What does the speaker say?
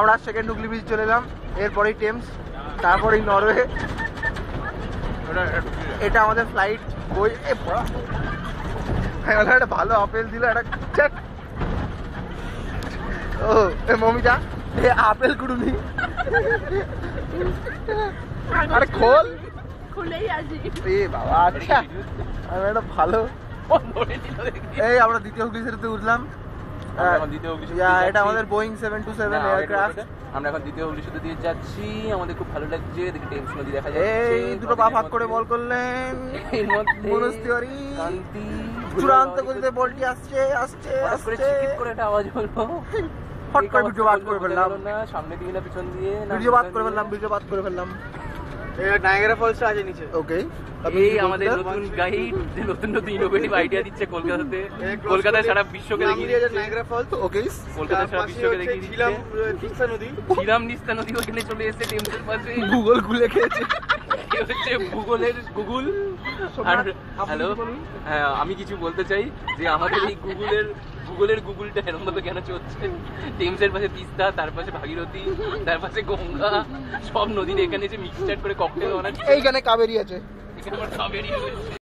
আমরা second Hooghly bridge চলে এলাম, এরপরেই টেমস, তারপরেই নরওয়ে। এটা আমাদের ফ্লাইট ওই একটা ভালো আপেল দিল একটা। ও মমিটা এ আপেল কুড়ুনি, আরে খোল খুলেই আসি। এ বাবা আচ্ছা আমি একটা ভালো। এই আমরা দ্বিতীয় হুগলি সেতুতে উঠলাম। এটা আমাদের বোয়িং 727 এয়ারক্রাফট। আমরা এখন দ্বিতীয় হুগলি সেতু দিয়ে যাচ্ছি, আমাদের খুব ভালো লাগছে। এদিকে টেমস নদী দেখা যাচ্ছে। এই দুটো পা ফাঁক করে বল করলেন, এর মধ্যে মনস্তিওরি শান্তি চূড়ান্ত গতিতে বলটি আসছে আসছে করে আসছে। চিৎ করে একটা আওয়াজ হলো, ফট করে ভিডিও বাদ করে ফেললাম, না সামনে দিকে না পিছন দিয়ে, ভিডিও বাদ করে ফেললাম। নায়াগ্রা ফলস আছে নিচে। ওকে, এই আমাদের নতুন গাইড নতুন ইনোভেটিভ আইডিয়া দিচ্ছে কলকাতাতে, কলকাতায় সারা বিশ্বকে দেখিয়ে দিচ্ছে নায়াগ্রা ফলস। ওকে, কলকাতায় সারা বিশ্বকে দেখিয়ে দিচ্ছে। তিস্তা নদী, ছিলাম নিস্তা নদী ওখানে চলে এসেছে টেমসের পাশে। গুগল খুলে খেয়েছে। এ হচ্ছে ভূগোলের গুগল। আর হ্যালো, হ্যাঁ আমি কিছু বলতে চাই যে আমাদের এই গুগলের গুগলটা এরকম ভাবে কেন চলছে। টেমসের পাশে তিস্তা, তার পাশে ভাগীরথী, তার পাশে গঙ্গা, সব নদীর এখানে যে মিক্সচার করে ককটেল বানাচ্ছে। এইখানে কাবেরি আছে। এখানে আমার কাবেরী রয়েছে।